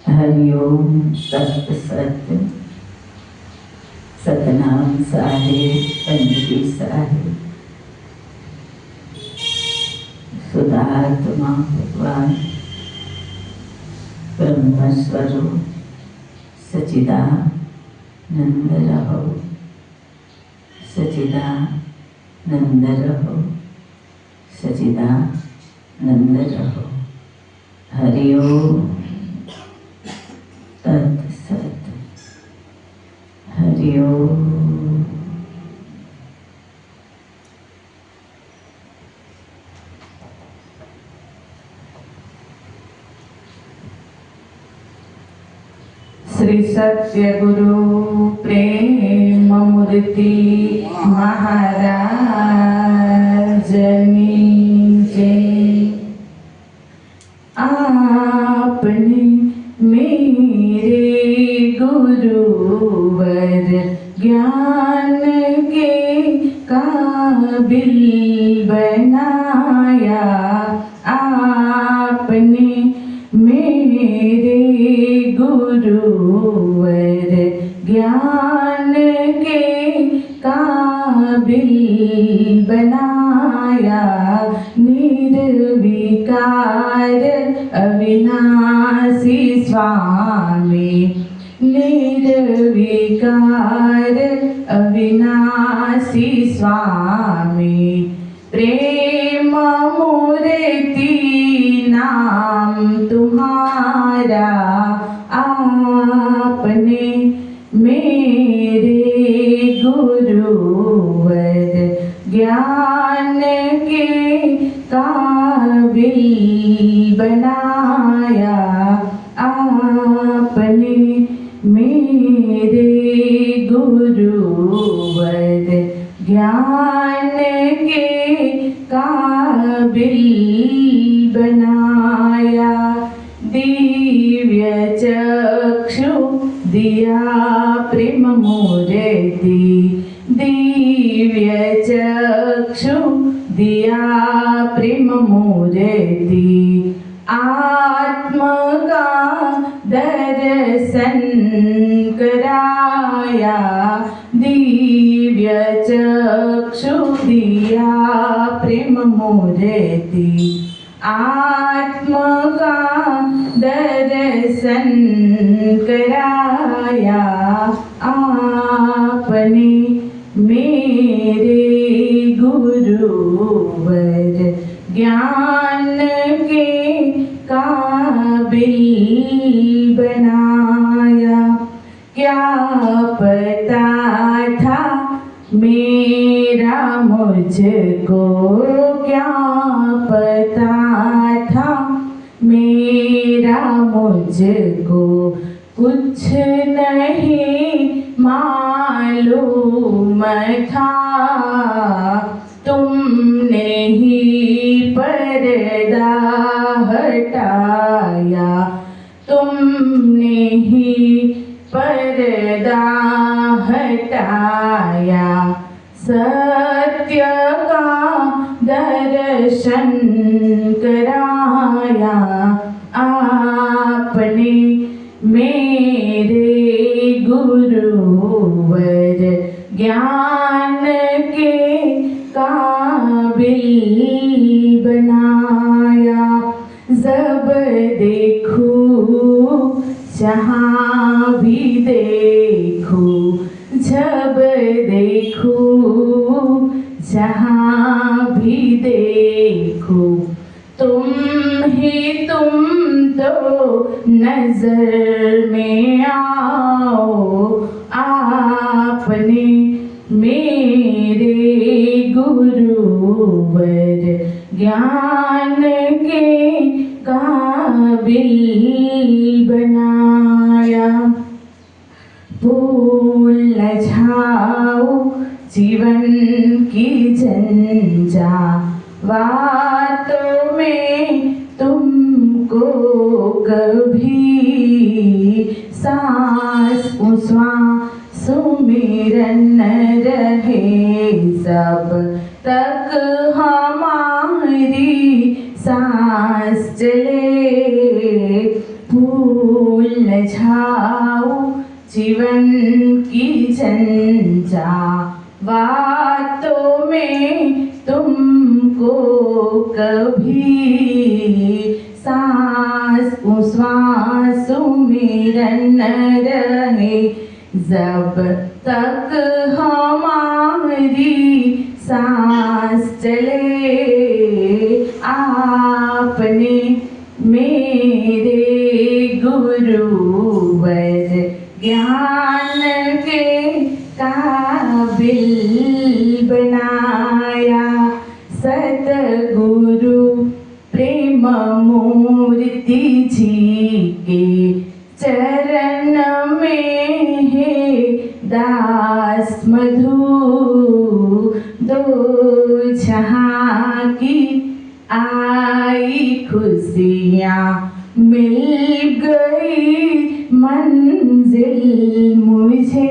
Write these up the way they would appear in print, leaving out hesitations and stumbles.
हरिओम सत्य सत्य सतनाम साहेब पंडित साहेब सुधात्मा भगवान ब्रह्मस्वरूप सचिदानंद रहो, सचिदानंद रहो, सचिदानंद रहो। हरिओम तत् सत। हरिओम। श्री सत्य गुरु प्रेम मूर्ति महाराजनी जय। आपने मेरे गुरुवर ज्ञान के काबिल बनाया। आपने मेरे गुरुवर ज्ञान के काबिल बनाया। निर्विकार अविनाशी स्वामी, निर्विकार अविनाशी स्वामी। प्रेम मूर्ति नाम तुम्हारा। आपने मेरे गुरुवर ज्ञान के काबिल बनाया। आपने मेरे गुरुवर ज्ञान के काबिल बनाया। दिव्य चक्षु दिया प्रेम मूर्ति, दिव्य चक्षु दिया प्रेम मूर्ति। आत्म का दर्शन कराया। दिव्य चक्षु दिया प्रेम मूर्ति। आत्म का दर्शन कराया। आपने मेरे गुरुवर ज्ञान के काबिल बनाया। क्या पता था मेरा मुझको, क्या पता था मेरा मुझको। कुछ नहीं मालूम था, तुमने ही पर्दा हटाया। तुमने ही पर्दा हटाया। सत्य का दर्शन कराया। आपने मेरे गुरुवर ज्ञान के काबिल बनाया। जब देखूं जहाँ भी देखूं, जब देखूं जहाँ भी देखूं, तुम तो नजर में आओ। आपने मेरे गुरुवर ज्ञान के काबिल बनाया। भूल न जाओ जीवन की झंझावातों में तुमको कभी। सांस श्वास सुमिरन रहे सब तक हमारी सांस चले। भूल न जाऊं जीवन की झंझा बातों में तुमको कभी सांस श्वासों में न रहे जब तक हमारी सांस चले आपने मेरे गुरुवर ज्ञान के काबिल बनाया सतगुरु प्रेम मूर्ति जी के चरण में है दास मधु दो जहां की आई खुशियाँ मिल गई मंजिल मुझे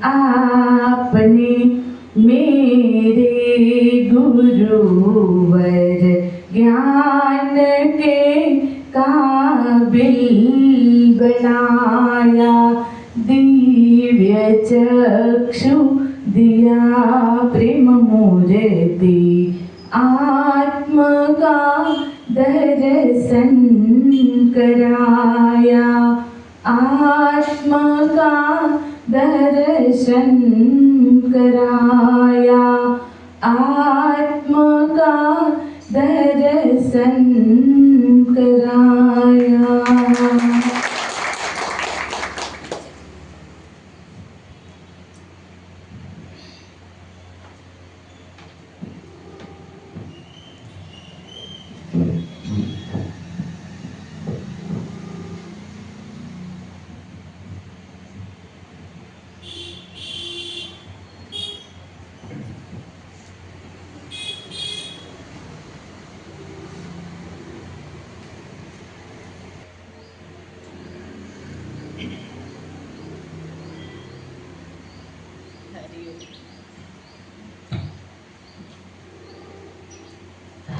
आपने मेरे गुरुवर ज्ञान के काबिल बनाया दिव्य चक्षु दिया प्रेम मूर्ति आत्म का दर्शन कराया आत्म का दर्शन कराया आत्म का दर्शन कराया।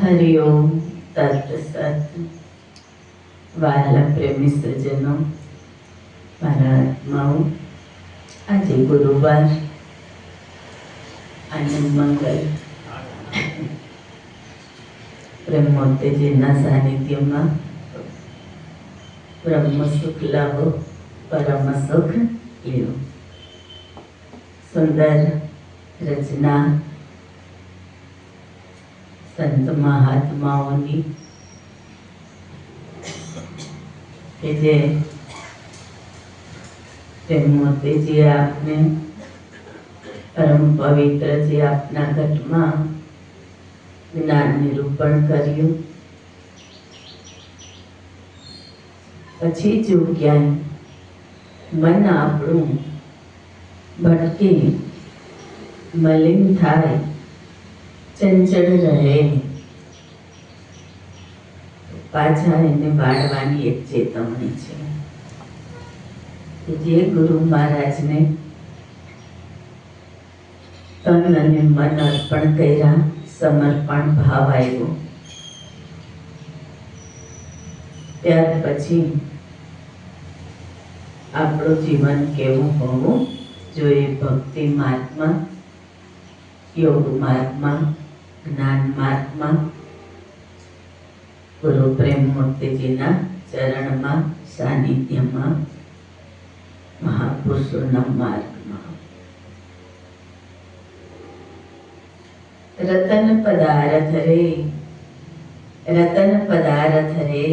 हरिओम तत्सत वाला प्रेमी सज्जनों મારા આત્માઓ આજે ગુરુવાર આનંદ મંગલ બ્રહ્મોત્તેજીના સાનિધ્યમાં બ્રહ્મ સુખ લાવો પરમ સુખ લેવો સુંદર રચના संत महात्माओनी के जे प्रेमोते जी आपने परम पवित्र जी अपना घट में ज्ञान निरूपण कर्यु पछी जो ज्ञान मन आपणु भटके मलिन थाय चंचल रहे पाछा एने बाळवानी एक चेतवणी छे कि जे गुरु महाराज ने तन अने मन अर्पण कर्या समर्पण भाव आव्यो त्यार पछी आपणुं जीवन केवुं होवुं जोईए भक्ति मार्ग में योग मार्ग में ज्ञान मार्ग में गुरु प्रेम मूर्ति जी चरण में सानिध्य में महापुरुषों मार्ग में रतन पदार्थ रे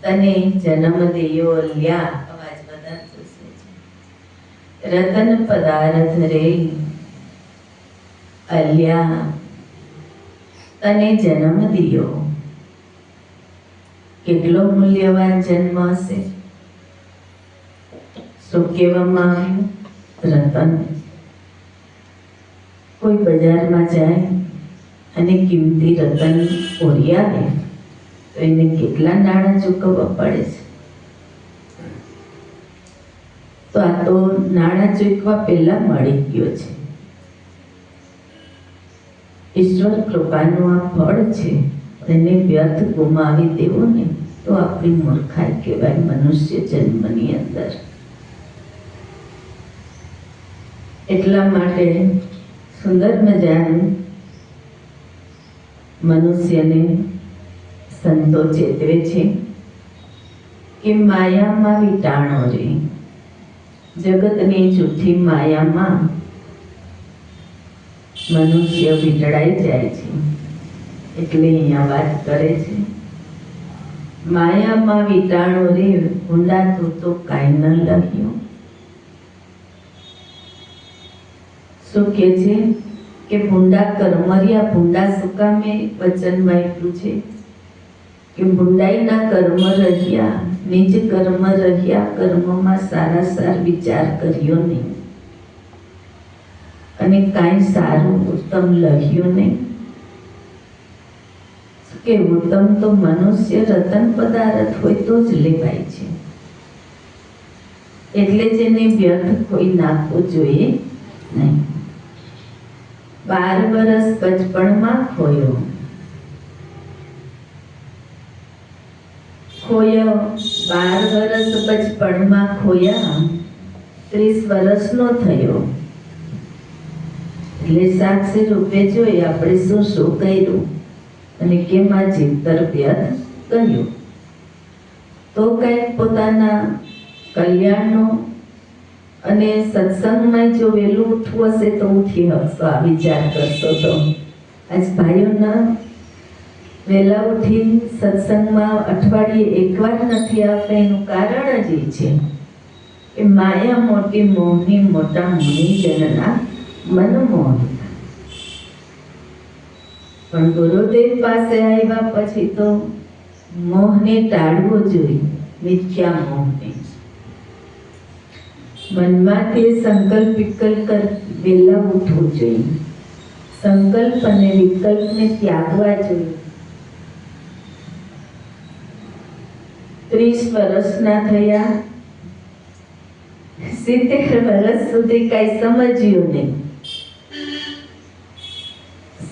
तने जन्म दियो ल्या अवाज बता रतन पदार्थ रे अल्या तने जन्म दियो કેટલો મૂલ્યવાન જન્મ હશે શું કહેવામાં આવ્યું રતન કોઈ બજારમાં જાય અને કિંમતી રતન ઓરી આવે તો એને કેટલા નાણાં ચૂકવવા પડે છે તો આ તો નાણાં ચૂકવા પહેલા મળી ગયો છે ઈશ્વર કૃપાનું આ ફળ છે એને વ્યર્થ ગુમાવી દેવો નહીં તો આપણી મૂર્ખાઈ કહેવાય મનુષ્ય જન્મની અંદર. એટલા માટે સુંદર મજાનું મનુષ્યને સંતો ચેતવે છે કે માયામાં વિટાણો રે, જગતની જૂઠી માયામાં મનુષ્ય વીંટળાઈ જાય છે. એટલે અહીંયા વાત કરે છે માયામાં વિટાણો રે, ઊંડા તું તો કાંઈ ન લખ્યું. શું કે છે કે ભૂંડા કર્મર્યા, ભૂંડા શું કામે વચનમાં એટલું છે કે ભૂંડાઈના કર્મ રહ્યા, નિજ કર્મ રહ્યા, કર્મમાં સારા સાર વિચાર કર્યો નહીં અને કાંઈ સારું ઉત્તમ લખ્યું નહીં. કે ઉત્તમ તો મનુષ્ય રતન પદાર્થ હોય તો જ લેવાય છે. એટલે જ એને વ્યર્થ કોઈ નાખવું જોઈએ નહીં. 12 વર્ષ બચપણમાં ખોયો, 12 વર્ષ બચપણમાં ખોયા, 30 વર્ષનો થયો. એટલે સાક્ષી રૂપે જોઈ આપણે શું શું કર્યું અને કેમ આ જીવતર વ્યર્થ કર્યું. તો કંઈક પોતાના કલ્યાણનો અને સત્સંગમાં જો વહેલું ઉઠવું હશે તો ઉઠી હશો, આ વિચાર કરશો તો. આજ ભાઈઓના વહેલા ઉઠી સત્સંગમાં અઠવાડિયે એકવાર નથી આવતા એનું કારણ જ એ છે કે માયા મોટી મોહની મોટા મુનિજનના મનમોહન. પણ ગુરુદેવ પાસે આવ્યા પછી તો મોહને ટાળવો જોઈએ, મિથ્યા મોહને. મનમાંથી સંકલ્પ વિકલ્પ વહેલા ઉઠવું જોઈએ, સંકલ્પ અને વિકલ્પને ત્યાગવા જોઈએ. 30 વર્ષના થયા, 70 વર્ષ સુધી કઈ સમજ્યું નહીં.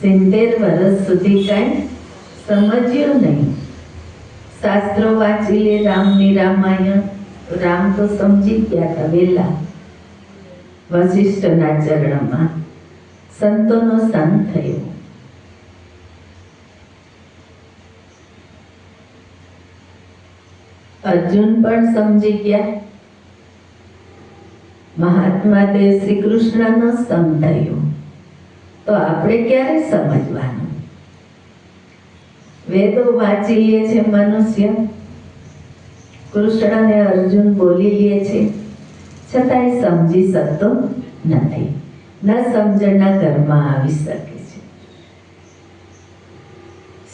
70 વર્ષ સુધી કઈ સમજ્યું નહીં. શાસ્ત્રો વાંચી લે, રામની રામાયણ, રામ તો સમજી ગયા હતા વહેલા વશિષ્ઠના ચરણમાં. સંતોનો સંગ થયો. અર્જુન પણ સમજી ગયા. મહાત્મા દેવ શ્રી કૃષ્ણનો સંગ થયો. તો આપણે ક્યારે સમજવાનું? વેદો વાંચી લે છે મનુષ્ય, કૃષ્ણ અને અર્જુન બોલી લે છે, છતાંય સમજી શકતો નથી. ન સમજણના ઘરમાં આવી શકે છે.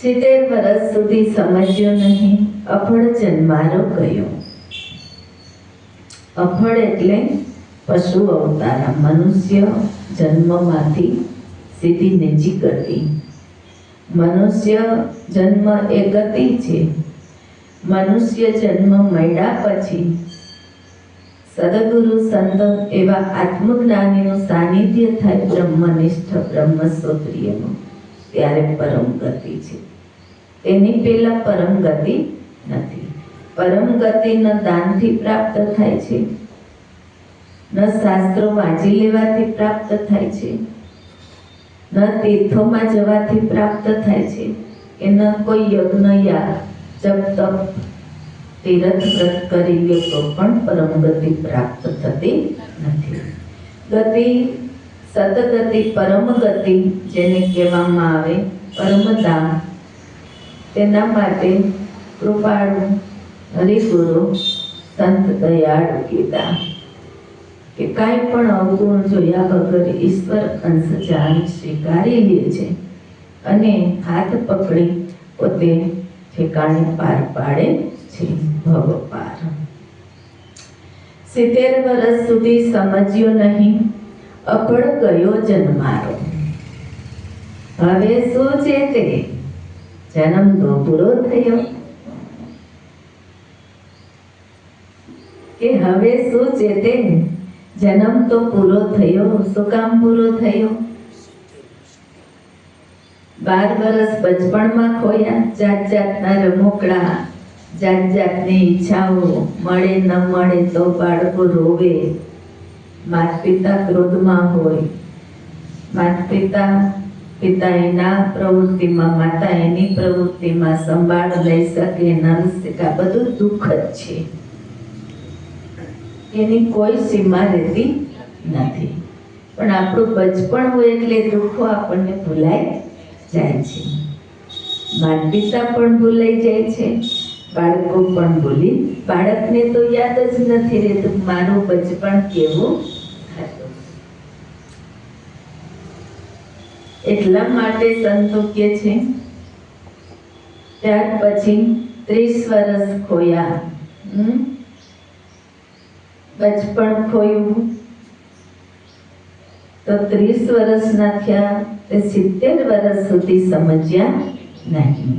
70 વર્ષ સુધી સમજ્યો નહીં, અફળ જન્મારો ગયો. અફળ એટલે પશુ અવતારા, મનુષ્ય જન્મમાંથી સીધી નીચી ગતિ. મનુષ્ય જન્મ એ ગતિ છે. મનુષ્ય જન્મ મળ્યા પછી સદગુરુ સંત એવા આત્મજ્ઞાનીનું સાનિધ્ય થાય, બ્રહ્મનિષ્ઠ બ્રહ્મસ્વપ્રિયનું, ત્યારે પરમ ગતિ છે. તેની પહેલા પરમ ગતિ નથી. પરમ ગતિ ન દાનથી પ્રાપ્ત થાય છે, ન શાસ્ત્રો વાંચી લેવાથી પ્રાપ્ત થાય છે, ન તીર્થોમાં જવાથી પ્રાપ્ત થાય છે, કે ન કોઈ યજ્ઞ યા જપ તપ તીર્થ વ્રત કરી લે તો પણ પરમ ગતિ પ્રાપ્ત થતી નથી. ગતિ સદગતિ, પરમ ગતિ જેને કહેવામાં આવે, પરમધામ, તેના માટે કૃપાળુ હરિગુરુ સંત દયાળુ કીધા કે કાંઈ પણ અવગુણ જોયા વગર ઈશ્વર અંશ જાણી સ્વીકારી લે છે અને હાથ પકડી પોતે ઠેકાણે પાર પાડે છે, ભવ પાર. 70 વર્ષ સુધી સમજ્યો નહીં, અપડ ગયો જન્મારો. હવે શું છે તે? જન્મ તો પૂરો થયો. કે હવે શું છે તે? જન્મ તો પૂરો થયો. શું કામ પૂરો થયો? 12 વર્ષ બચપણમાં ખોયા, જાત જાતના રમકડા, જાત જાતની ઈચ્છાઓ, મળે ન મળે તો બાળકો રોવે, માતા પિતા ક્રોધમાં હોય, પિતા એના પ્રવૃત્તિમાં, માતા એની પ્રવૃત્તિમાં, સંભાળ લઈ શકે ન શકે, આ બધું દુઃખ જ છે. એની કોઈ સીમા રહેતી નથી. પણ આપણું બચપણ હોય એટલે દુઃખો આપણને ભૂલાઈ જાય છે. માતા પિતા પણ ભૂલાઈ જાય છે, બાળકો પણ બાળકને તો યાદ જ નથી રહેતું મારું બચપણ કેવું હતું. એટલા માટે સંતો કહે છે ત્યાર પછી 30 વર્ષ ખોયા, બચપણ ખોયું તો 30 વર્ષના થયા તે 70 વર્ષ સુધી સમજ્યા નહીં.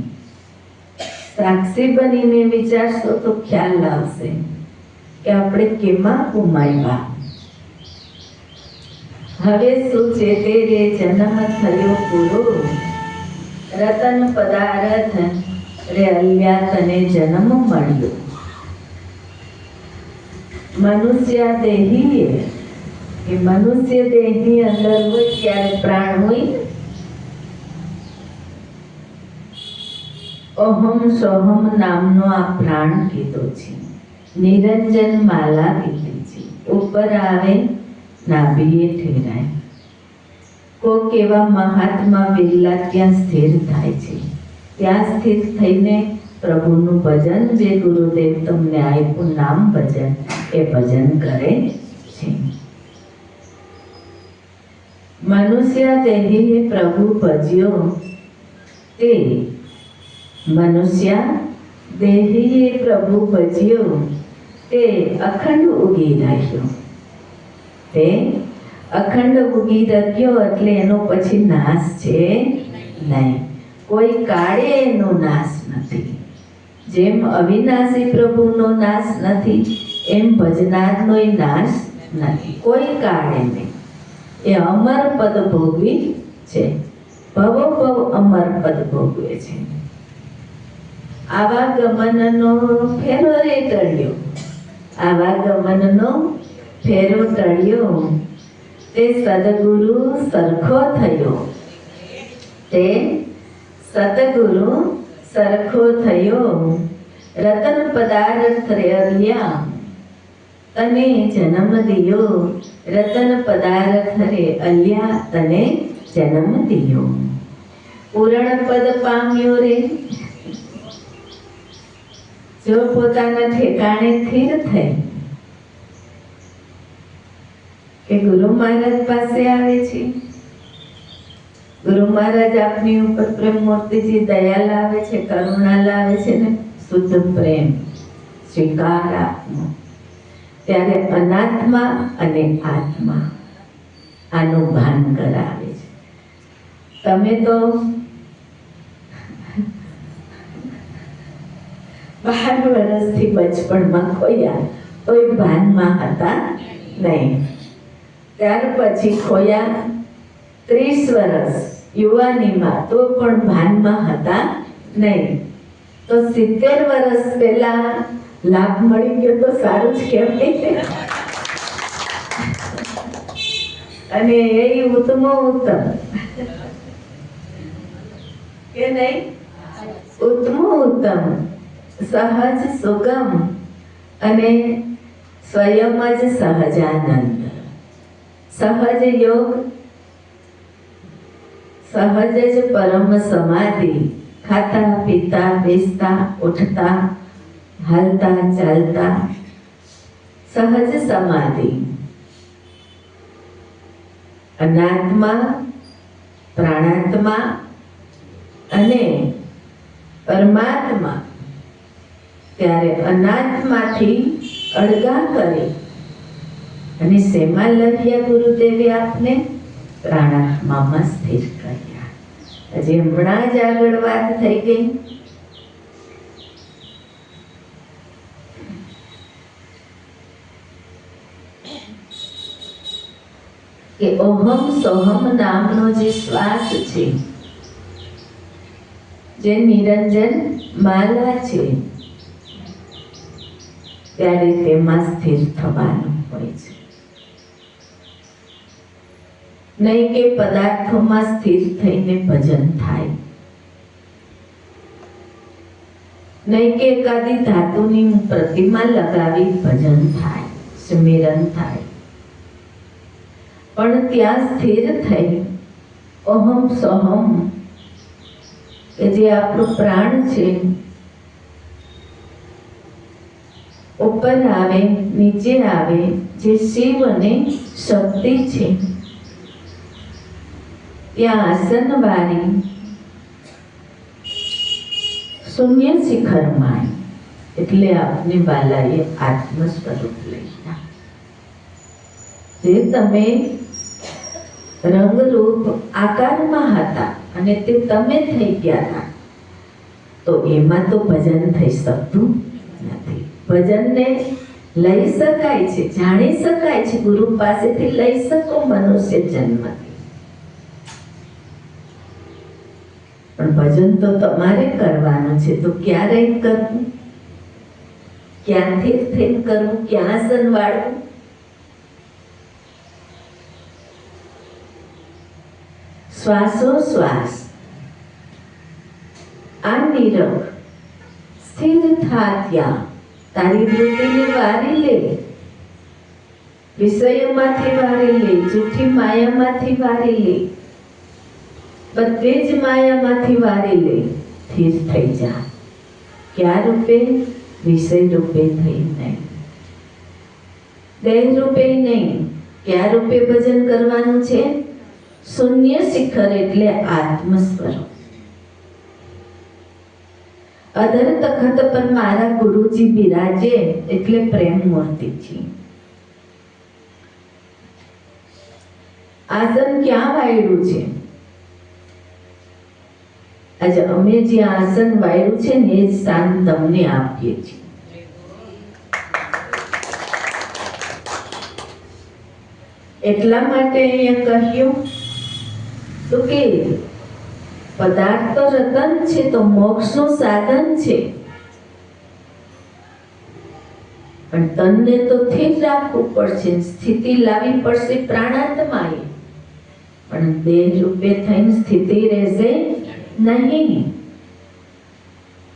સાક્ષી બનીને વિચારશો તો ખ્યાલ આવશે કે આપણે કેમાં ગુમાવ્યા. હવે શું છે તે રે જન્મ થયો પૂરો, રતન પદાર્થ રે અલ્યા તને જન્મ મળ્યો. મનુષ્ય દેહી કે મનુષ્ય દેહની અંદર હોય ત્યારે પ્રાણ હોય. અહમ સોહમ નામનો આ પ્રાણ કીધો છે. નિરંજન માલા કીધી છે. ઉપર આવે નાભીએ ઠેરાય. કોક એવા મહાત્મા વિરલા ત્યાં સ્થિર થાય છે. ત્યાં સ્થિર થઈને પ્રભુનું ભજન, જે ગુરુદેવ તમને આપ્યું નામ ભજન, એ ભજન કરે છે. મનુષ્ય દેહીએ પ્રભુ ભજ્યો, તે મનુષ્ય દેહીએ પ્રભુ ભજ્યો, તે અખંડ ઉગી રહ્યો. તે અખંડ ઉગી રહ્યો એટલે એનો પછી નાશ છે નહીં. કોઈ કાળે એનો નાશ નથી. જેમ અવિનાશી પ્રભુનો નાશ નથી, એમ ભજનારનોય નાશ નથી. કોઈ કાળે નહીં. એ અમર પદ ભોગવી છે. ભવો ભવ અમર પદ ભોગવે છે. આવાગમનનો ફેરો રે ટળ્યો. આવાગમનનો ફેરો ટળ્યો, તે સદગુરુ સરખો થયો. તે સદગુરુ સરખો થયો. રતન પદાર્થ રે અલ્યા તને જન્મ દિયો. રતન પદાર્થ રે અલ્યા તને જન્મ દિયો. પૂરણ પદ પામ્યો રે. જો પોતાના ઠેકાણે સ્થિર થઈ કે ગુરુ મહારાજ પાસે આવે છે. ગુરુ મહારાજ આપની ઉપર પ્રેમ મૂર્તિજી દયા લાવે છે, કરુણા લાવે છે ને શુદ્ધ પ્રેમ સ્વીકાર આપનો. ત્યારે અનાત્મા અને આત્મા આનું ભાન કરાવે છે. તમે તો 12 વર્ષથી બચપણમાં ખોયા તોય ભાનમાં હતા નહીં. ત્યાર પછી ખોયા 30 વર્ષ યુવાનીમાં, તો પણ ભાનમાં હતા નહીં. તો 70 વર્ષ પહેલા લાભ મળી ગયો તો સારું જ કહેવાય. અને એ ઉત્તમો ઉત્તમ કે નહીં? ઉત્તમો ઉત્તમ, સહજ સુગમ અને સ્વયં જ સહજાનંદ. સહજ યોગ, સહજ જ પરમ સમાધિ. ખાતા પીતા બેસતા ઉઠતા હાલતા ચાલતા સહજ સમાધિ. અનાત્મા, પ્રાણાત્મા અને પરમાત્મા. ત્યારે અનાત્માથી અળગા કરી અને શેમાં લખ્યા ગુરુદેવે આપને? પ્રાણાત્મામાં સ્થિર કર્યા. હજી હમણાં જ આગળ વાત થઈ ગઈ કે ઓહમ સોહમ નામનો જે શ્વાસ છે, જે નિરંજન માલા છે, ત્યારે તેમાં સ્થિર થવાનું હોય છે. નહીં કે પદાર્થોમાં સ્થિર થઈને ભજન થાય, નહીં કે એકાદી ધાતુની પ્રતિમા લગાવી ભજન થાય, સ્મરણ થાય, પણ ત્યાં સ્થિર થઈ અહમ સહમ કે જે આપણું પ્રાણ છે ઉપર આવે નીચે આવે, જે શિવ અને શક્તિ છે, ત્યાં આસનવાળી શૂન્ય શિખરમાં એટલે આપને વાલાએ આત્મ સ્વરૂપ લઈ જે તમે રંગરૂપ આકારમાં હતા અને તે તમે થઈ ગયા હતા, તો એમાં તો ભજન થઈ શકતું નથી. ભજનને લઈ શકાય છે, જાણી શકાય છે, ગુરુ પાસેથી લઈ શકો મનુષ્ય જન્મથી, પણ ભજન તો તમારે કરવાનું છે. તો ક્યારે કરવું, ક્યાંથી થઈને કરવું, ક્યાં આસન વાળવું? શ્વાસોશ્વાસ આ નીરવ સ્થિર થા ત્યાં તારી વૃત્તિને વારી લે, વિષયોમાંથી વારી લે, જૂઠી માયામાંથી વારી લે, બધી જ માયામાંથી વારી લે, સ્થિર થઈ જા. ક્યાં રૂપે? વિષય રૂપે થઈ નહીં, દેહ રૂપે નહીં. ક્યાં રૂપે ભજન કરવાનું છે? શૂન્ય શિખર એટલે આત્મ સ્વરૂપ. અધર તખત પર મારા ગુરુજી બિરાજે એટલે પ્રેમ મૂર્તિજી. આસન ક્યાં વાળ્યું છે? આજે અમે જે આસન વાળ્યું છે ને એ જ સ્થાન તમને આપીએ છીએ. એટલા માટે અહીંયા કહ્યું તો કે પદાર્થ તો રતન છે, તો મોક્ષનું સાધન છે, પણ તનને તો સ્થિર રાખવું પડશે, સ્થિતિ લાવવી પડશે પ્રાણાત્માએ, પણ દેહ રૂપે થઈને સ્થિતિ રહેશે નહીં.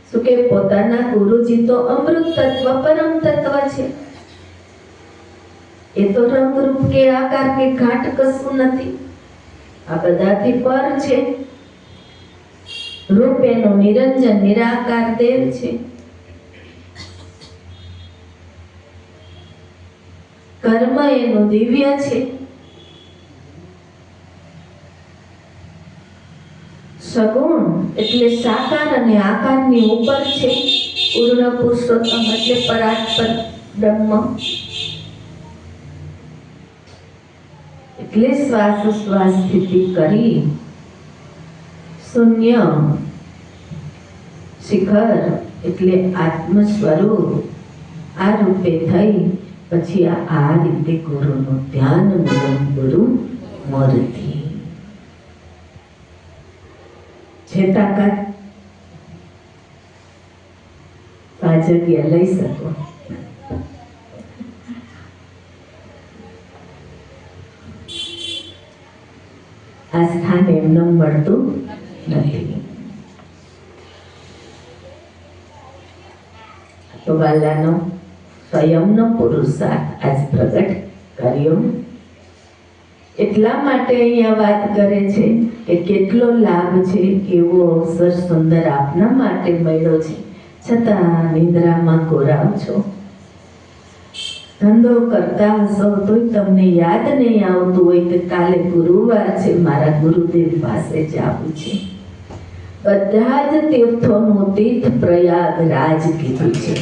શું કે પોતાના ગુરુજી તો અમૃત તત્વ, પરમ તત્વ છે. એ તો રંગરૂપ કે આકાર કે ઘાટ કશું નથી, આ બધાથી પર છે. રૂપ એનું નિરંજન નિરાકાર દેવ છે. કર્મ એનું દિવ્ય છે. સગુણ એટલે સાકાર અને આકારની ઉપર છે. પૂર્ણ પુરુષોત્તમ એટલે પરાત્પર બ્રહ્મ. એટલે શ્વાસોશ્વાસ સ્થિતિ કરી શૂન્ય શિખર એટલે આત્મ સ્વરૂપ આ રૂપે થઈ પછી આ રીતે ગુરુનું ધ્યાન મૂલમ ગુરુ મૂર્તિ. જે તાકાત આ જગ્યા લઈ શકો. આ સ્થાન એમને મળતું નથી. તો વાલાનો સ્વયંનો પુરુષાર્થ આજ પ્રગટ કર્યો. એટલા માટે અહીંયા વાત કરે છે કે કેટલો લાભ છે, કેવો અવસર સુંદર આપના માટે મળ્યો છે, છતાં નિદ્રામાં ગોરાવ છો. ધંધો કરતા હશો તોય તમને યાદ નહીં આવતું હોય કે કાલે ગુરુવાર છે, મારા ગુરુદેવ પાસે જવું છે. બધા જ તીર્થોનું તીર્થ પ્રયાગરાજ કીધું છે,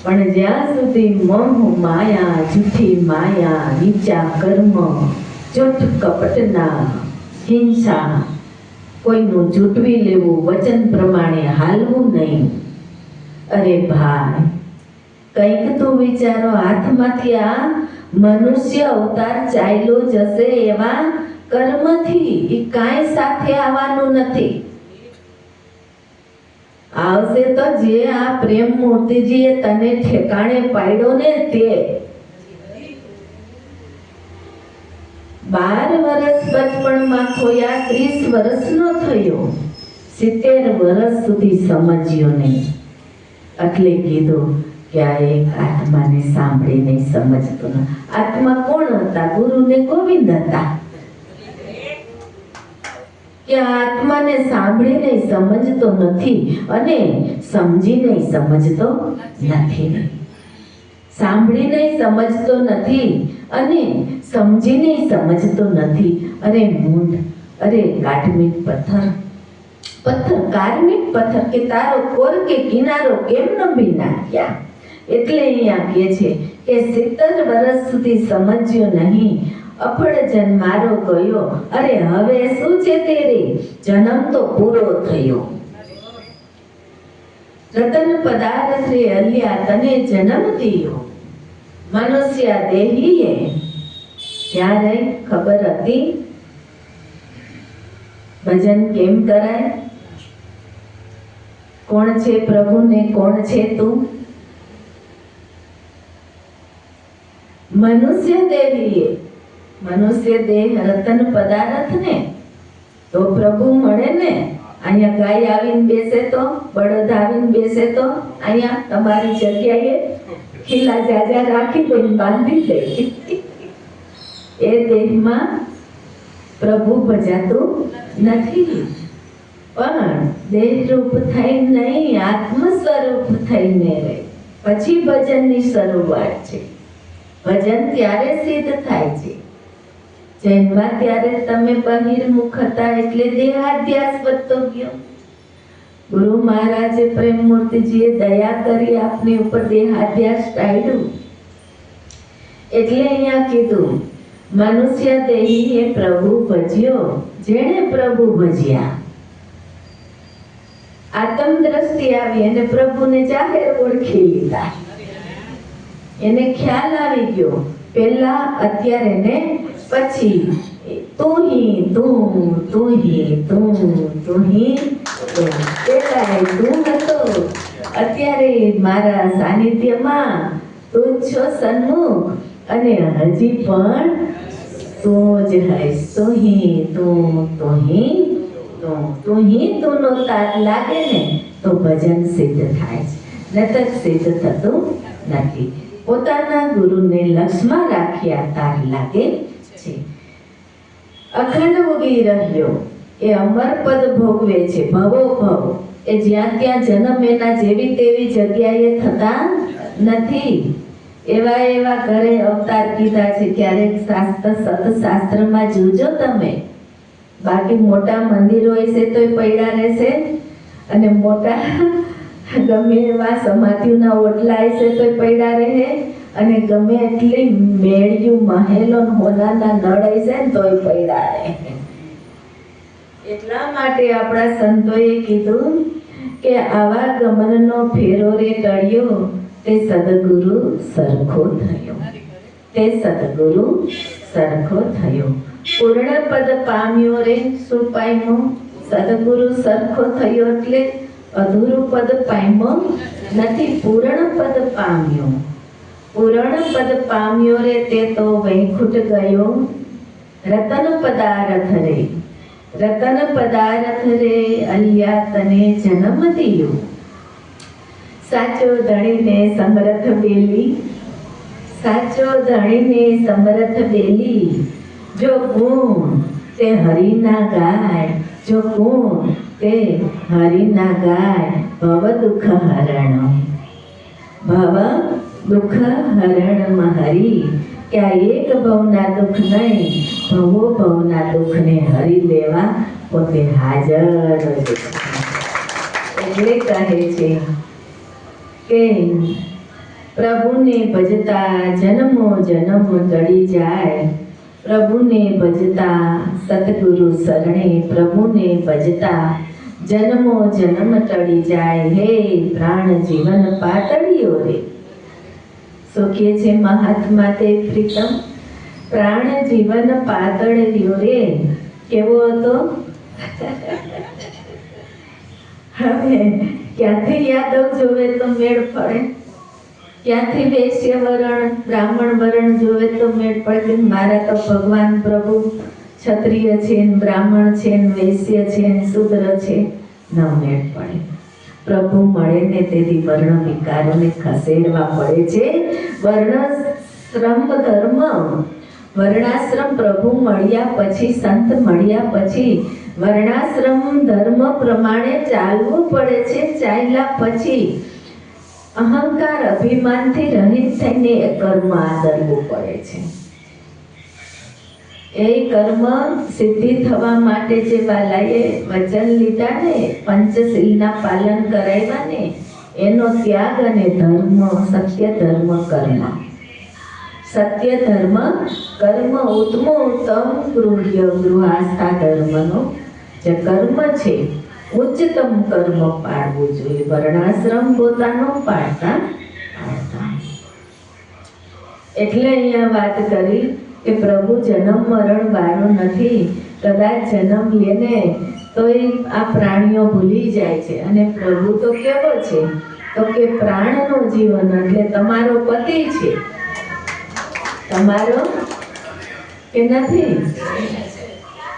પણ જ્યાં સુધી મોહ માયા, જૂઠી માયા, નીચા કર્મ, જૂઠ કપટના, હિંસા, કોઈનું જૂટવી લેવું, વચન પ્રમાણે હાલવું નહીં. અરે ભાઈ, કંઈક તો વિચારો. હાથમાંથી આ મનુષ્ય અવતાર ચાલ્યો જશે એવા કર્મથી, એ કાંઈ સાથે આવવાનું નથી. આવશે તો જે આ પ્રેમ મૂર્તિજીએ તને ઠેકાણે પાડ્યો ને તે 12 વર્ષ બચપણમાં ખોયા 30 વર્ષનો થયો 70 વર્ષ સુધી સમજ્યો નહીં એટલે કીધું કે આ એક આત્માને સાંભળી નહીં સમજતો ન આત્મા કોણ હતા ગુરુ ને ગોવિંદ હતા કે આત્માને સાંભળી નહીં સમજતો નથી અને સમજી નહીં સમજતો નથી સાંભળી નહીં સમજતો નથી અને સમજી નહીં સમજતો નથી અરે મૂંઢ અરે કાટમીટ પથ્થર કાર્મિક પથ્થર કે તારો કોર કે કિનારો કેમ નભી નાખ્યા એટલે અહીંયા કહે છે કે 70 વર્ષ સુધી સમજ્યો નહીં અફળજન મારો ગયો અરે હવે શું છે તેરે જન્મ તો પૂરો થયો રતન પદાર્થ રે અલ્યા તને જન્મ દિયો મનુષ્ય દેહીએ ત્યારે ખબર હતી ભજન કેમ કરાય કોણ છે પ્રભુ ને કોણ છે તું મનુષ્ય દેહીએ મનુષ્ય દેહ રતન પદાર્થ ને તો પ્રભુ મળે ને અહીંયા ગાય આવીને બેસે તો બળદ આવીને બેસે તો અહીંયા તમારી જગ્યાએ ખીલા જાજા રાખી દઈને બાંધી દે એ દેહમાં પ્રભુ ભજાતું નથી પણ દેહ રૂપ થઈ નહીં આત્મ સ્વરૂપ થઈને રહે પછી ભજનની શરૂઆત છે ભજન ત્યારે સિદ્ધ થાય છે જન્મા ત્યારે તમે બહિર્મુખ હતા એટલે દેહાધ્યાસ વધતો ગયો ગુરુ મહારાજે પ્રેમ મૂર્તિજીએ દયા કરી આપની ઉપર દેહાધ્યાસ ટાળ્યું એટલે અહીંયા કીધું મનુષ્ય દેહી એ પ્રભુ ભજ્યો જેણે પ્રભુ ભજ્યા આત્મ દ્રષ્ટિ આવી અને પ્રભુને જાહેર ઓળખી લીધા એને ખ્યાલ આવી ગયો પહેલા અત્યારે ને પછી તું હી તું પેલા તું હતો અત્યારે મારા સાનિધ્યમાં તું છો સન્મુખ અને હજી પણ તું જ હૈસ તું નો તાર લાગે ને તો ભજન સિદ્ધ થાય છે નતર સિદ્ધ થતું નથી પોતાના ગુરુને લક્ષમાં રાખ્યા તાર લાગે છે અખંડ ઉગી રહ્યો એ અમર પદ ભોગવે છે ભવો ભવ એ જ્યાં ત્યાં જન્મ એના જેવી તેવી જગ્યાએ થતા નથી એવા એવા ઘરે અવતાર કીધા છે ક્યારેક સતશાસ્ત્રમાં જોજો તમે બાકી મોટા મંદિરો હશે તોય પડ્યા રહેશે અને મોટા ગમે એવા સમાધિઓના ઓટલા હશે તોય પડ્યા રહે અને ગમે એટલી મેળ્યું મહેલો હોનાના નળ હશે ને તોય પડ્યા રહે એટલા માટે આપણા સંતોએ કીધું કે આવા ગમનનો ફેરો રે ટળ્યો તે સદગુરુ સરખો થયો પૂર્ણ પદ પામ્યો રે શું પામ્યો સદગુરુ સરખો થયો એટલે અધૂરું પદ પામ્યો નથી પૂર્ણ પદ પામ્યો રે તે તો વૈકુંઠ ગયો રતન પદાર્થ રે અલ્યા તને જન્મ દિયો સાચો ધણીને સમરથ બેલી જો ગુણ તે હરિના ગાય ભવ દુઃખ હરણ હરી કે આ એક ભવના દુઃખ નહીં ભવો ભવના દુઃખને હરી લેવા પોતે હાજર એટલે કહે છે કે પ્રભુને ભજતા જન્મો જન્મ ટળી જાય પ્રભુને ભજતા સતગુરુ શરણે પ્રભુને ભજતા જન્મો જન્મ ટળી જાય હે પ્રાણ જીવન પાતળીઓ રે શું કહે છે મહાત્મા તે પ્રીતમ પ્રાણ જીવન પાતળીઓ રે કેવો હતો હવે ક્યાંથી યાદવ જોવે તો મેળ પડે, ક્યાંથી વૈશ્ય વરણ બ્રાહ્મણ વરણ જોવે તો મેળ પડે કે મારા તો ભગવાન પ્રભુ ક્ષત્રિય છે ને બ્રાહ્મણ છે ને વૈશ્ય છે ને શૂદ્ર છે, ન મેળ પડે. પ્રભુ મળે ને તેથી વર્ણ વિકારોને ખસેડવા પડે છે. વર્ણાશ્રમ ધર્મ, વર્ણાશ્રમ પ્રભુ મળ્યા પછી, સંત મળ્યા પછી વર્ણાશ્રમ ધર્મ પ્રમાણે ચાલવું પડે છે. ચાલ્યા પછી અહંકાર અભિમાનથી રહિત થઈને એ કર્મ આદરવું પડે છે. એ કર્મ સિદ્ધિ થવા માટે જે વાલાએ વચન લીધા ને, પંચશીલના પાલન કરાવ્યા ને, એનો ત્યાગ અને ધર્મ, સત્ય ધર્મ કર્મ, સત્ય ધર્મ કર્મ ઉત્તમોત્તમ ગૃહ્ય ગૃહાસ્થા ધર્મનો જે કર્મ છે ઉચ્ચતમ કર્મ પાડવું જોઈએ. વર્ણાશ્રમ પોતાનો પાડતા. એટલે અહીંયા વાત કરી કે પ્રભુ જન્મ મરણ વાળો નથી. કદાચ જન્મ લે ને તોય આ પ્રાણીઓ ભૂલી જાય છે. અને પ્રભુ તો કેવો છે તો કે પ્રાણનો જીવન એટલે તમારો પતિ છે. તમારો કે નથી?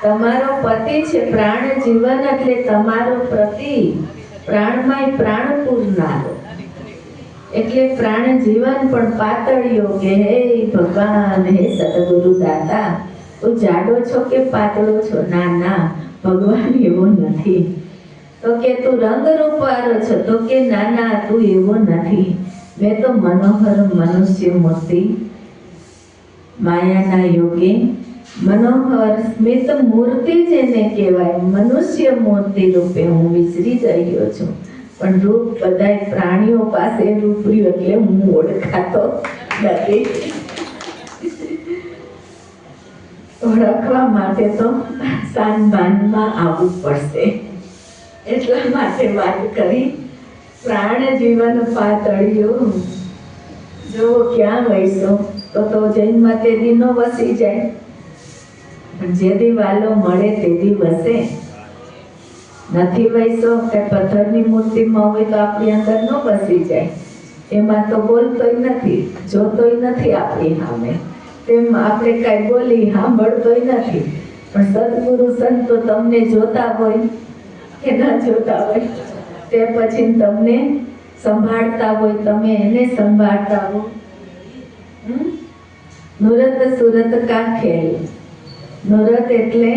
તમારો પતિ છે. પ્રાણ જીવન એટલે તમારો પતિ, પ્રાણમાંય પ્રાણ પૂરનારો. એટલે પ્રાણ જીવન પણ પાતળીઓ કે હે ભગવાન, હે સદગુરુ દાતા, તું જાડો છો કે પાતળો છો? ના ના, ભગવાન એવો નથી. તો કે તું રંગરૂપવાળો છો? તો કે ના ના, તું એવો નથી. મેં તો મનોહર મનુષ્ય મૂર્તિ, માયાના યોગે મનોહર સ્મિત મૂર્તિ જેને કહેવાય, મનુષ્ય મૂર્તિ રૂપે હું વિચરી રહ્યો છું. પણ રૂપ બધાય પ્રાણીઓ પાસે રૂપ રહ્યું એટલે હું ઓળખાતો નથી. ઓળખવા માટે તો સાનબાનમાં આવવું પડશે. એટલા માટે વાત કરી. પ્રાણ જીવન પાતળિયું જો ક્યાં વૈસો તો જન્મ તેદી નો વસી જાય, પણ જેદી વાલો મળે તેદી વસે. નથી વૈસો કે પથ્થરની મૂર્તિમાં હોય તો આપણી અંદર ન વસી જાય. એમાં તો બોલતોય નથી, જોતોય નથી આપણી સામે, તેમ આપણે કાંઈ બોલી સાંભળતોય નથી. પણ સદગુરુ સંતો તમને જોતા હોય કે ન જોતા હોય, તે પછી તમને સંભાળતા હોય, તમે એને સંભાળતા હો. નુરત સુરત કા ખેલ. નુરત એટલે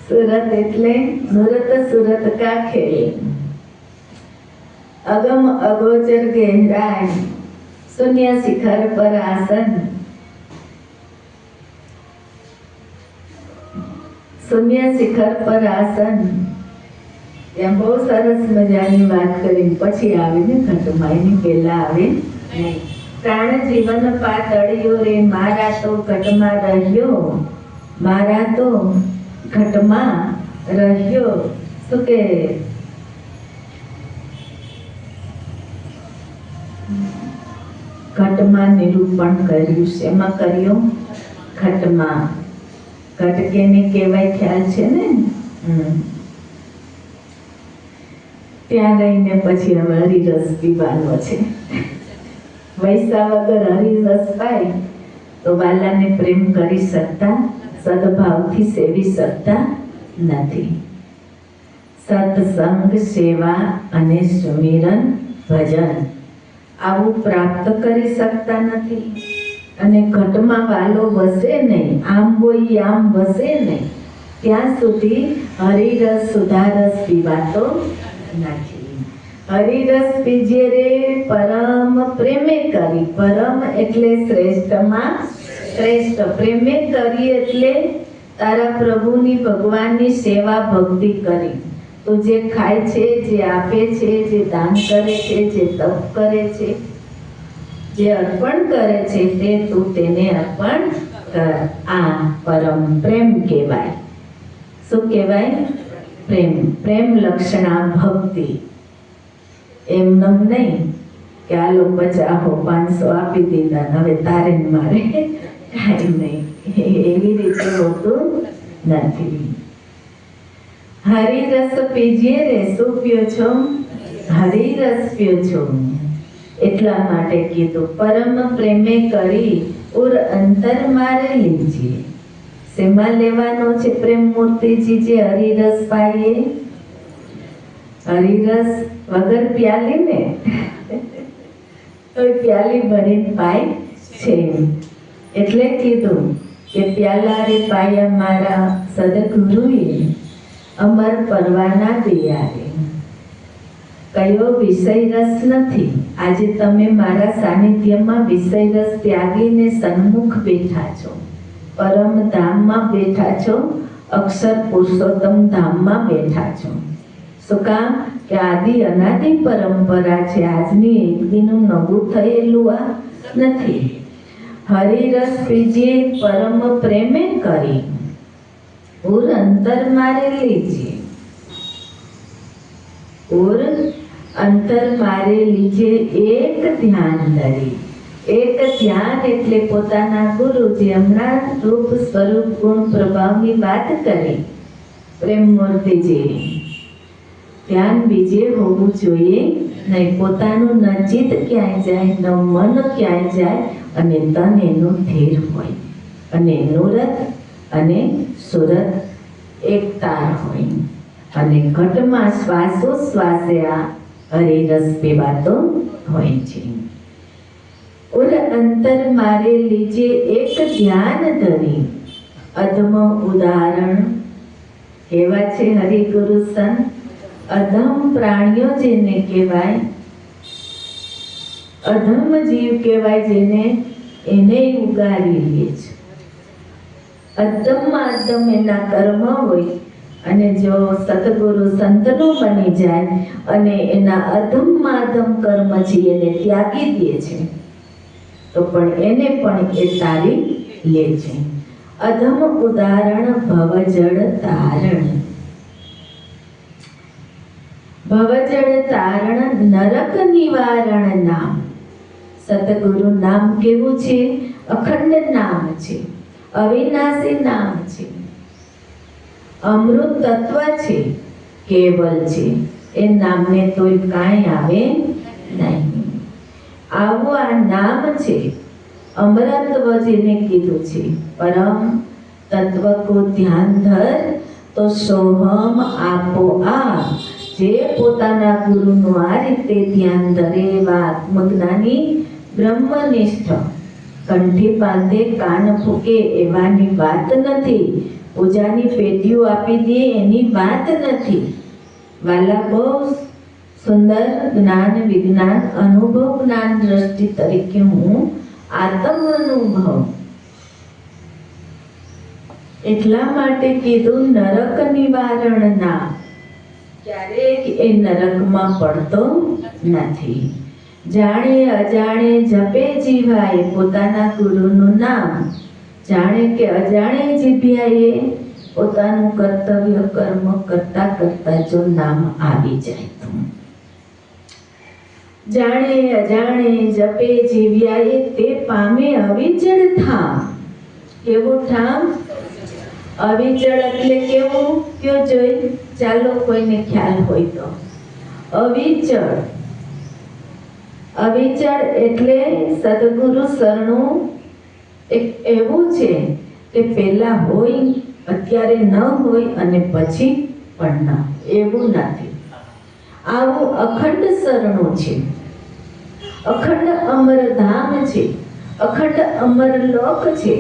સુરત એટલે નુરત સુરત કા ખેલ. અગમ અગોચર ગહેરાઈ, શૂન્ય શિખર પર આસન. શૂન્ય શિખર પર આસન. ત્યાં બહુ સરસ મજાની વાત કરી. પછી આવીને ઘટમાઈની પહેલા આવે નહીં. પ્રાણ જીવન પાતળિયો રે, મારા તો ઘટમાં રહ્યો, મારા તો ઘટમાં રહ્યો. શું કે ઘટમાં નિરૂપણ કર્યું. શેમાં કર્યું? ઘટમાં. ઘટ કેને કહેવાય ખ્યાલ છે ને? ત્યાં રહીને પછી હવે હરિરસ પીવાનો છે. વૈસા વગર હરિરસ પાય તો વાલાને પ્રેમ કરી શકતા, સદભાવથી સેવી શકતા નથી. સત્સંગ, સેવા અને સુમિરન ભજન આવું પ્રાપ્ત કરી શકતા નથી. અને ઘટમાં વાલો વસે નહીં, આમ બોઈ આમ વસે નહીં, ત્યાં સુધી હરિરસ સુધારસ પીવાતો નથી. હરિરસ પીજે રે પરમ પ્રેમે કરી. પરમ એટલે શ્રેષ્ઠમાં શ્રેષ્ઠ. પ્રેમે કરી એટલે તારા પ્રભુની, ભગવાનની સેવા ભક્તિ કરી. તું જે ખાય છે, જે આપે છે, જે દાન કરે છે, જે તપ કરે છે, જે અર્પણ કરે છે, તે તું તેને અર્પણ કર. આ પરમ પ્રેમ કહેવાય. શું કહેવાય? પ્રેમ. પ્રેમ લક્ષણા ભક્તિ. એમનેમ નહીં કે આ લોકો 50-500 આપી દીધા, હવે તારે મારે કાંઈ નહીં, એવી રીતે હોતું નથી. હરિરસ પીજીએ રે. શું પીઓ છો? હરિરસ પીઓ છો એટલા માટે કીધું પરમ પ્રેમે કરી ઉર અંતર મારે લીજીએ. શેમાં લેવાનો છે પ્રેમ મૂર્તિજી જે હરિરસ પાઈએ? હરિરસ વગર પ્યાલી ને તો પ્યાલી ભરીને પાય છે. એટલે કીધું કે પ્યાલા રે પાયા મારા સદગુરુએ અમર પરવાના દિયા રે. કયો વિષય રસ નથી. આજે તમે મારા સાનિધ્યમાં વિષય રસ ત્યાગીને સન્મુખ બેઠા છો, પરમ ધામમાં બેઠા છો, અક્ષર પુરુષોત્તમ ધામમાં બેઠા છો. શું કામ? કે આદિ અનાદિ પરંપરા છે. આજની એક દીનું નવું થયેલું આ નથી. હરિરસ પીજીએ પરમ પ્રેમે કરી ઉર અંતર મારે લીજીએ. ઉર અંતર મારે લીજે એક ધ્યાન ધરી. એક ધ્યાન એટલે પોતાના ગુરુ જે હમણાં રૂપ સ્વરૂપ ગુણ પ્રભાવની વાત કરી પ્રેમ મૂર્તિજી. ધ્યાન બીજે હોવું જોઈએ નહીં. પોતાનું ન ચિત્ત ક્યાંય જાય, ન મન ક્યાંય જાય અને તન એનું સ્થિર હોય અને નુરત અને સુરત એક તાર હોય અને ઘટમાં શ્વાસોશ્વાસે આ હરિરસ પીવાતો હોય છે. ઉર અંતર મારે લીજે એક ધ્યાન ધરી. અધમ ઉદાહરણ કેવા છે હરિગુરુ સંત? અધમ પ્રાણીઓ જેને કહેવાય, અધમ જીવ કહેવાય જેને, એને ઉગારી લે છે. અધમમાં અધમ એના કર્મ હોય અને જો સતગુરુ સંતનો બની જાય અને એના અધમમાં અધમ કર્મ છે એને ત્યાગી દે છે તો પણ એને પણ એ તારી લે છે. અધમ ઉદાહરણ ભવજળ તારણ. ભવજળ તારણ નરક નિવારણ નામ. સતગુરુ નામ કેવું છે? અખંડ નામ છે, અવિનાશી નામ છે, અમૃત તત્વ છે, કેવલ છે. એ નામને તોય કાંઈ આવે નહીં. આવું આ નામ છે. અમરત્વ જેને કીધું છે. પરમ તત્વ કો ધ્યાન ધર તો સોહમ આપો આ. જે પોતાના ગુરુનું આ રીતે ધ્યાન ધરે એવા આત્મજ્ઞાની બ્રહ્મનિષ્ઠ કંઠી બાંધે કાન ફૂકે એવાની વાત નથી. પૂજાની પેટીઓ આપી દે એની વાત નથી. વાલા બહુ સુંદર જ્ઞાન વિજ્ઞાન અનુભવ જ્ઞાન દ્રષ્ટિ તરીકે હું આત્મ અનુભવ એટલા માટે કીધું નરક નિવારણ ના. ક્યારેક એ નરકમાં પડતો નથી. જાણે અજાણે જપે જીવાય પોતાના ગુરુનું નામ. જાણે કે અજાણે જીભ્યાએ પોતાનું કર્તવ્ય કર્મ કરતા કરતા જો નામ આવી જાય તો. જાણે અજાણે જપે જીવ્યાએ તે પામે અવિચળ ઠામ. કેવું ઠામ? અવિચળ એટલે કેવું? કયો જોઈ? ચાલો કોઈને ખ્યાલ હોય તો. અવિચળ, અવિચળ એટલે સદગુરુ શરણું એક એવું છે કે પહેલા હોય, અત્યારે ન હોય અને પછી પણ ન. એવું નથી. આવું અખંડ શરણું છે. અખંડ અમરધામ છે, અખંડ અમરલોક છે.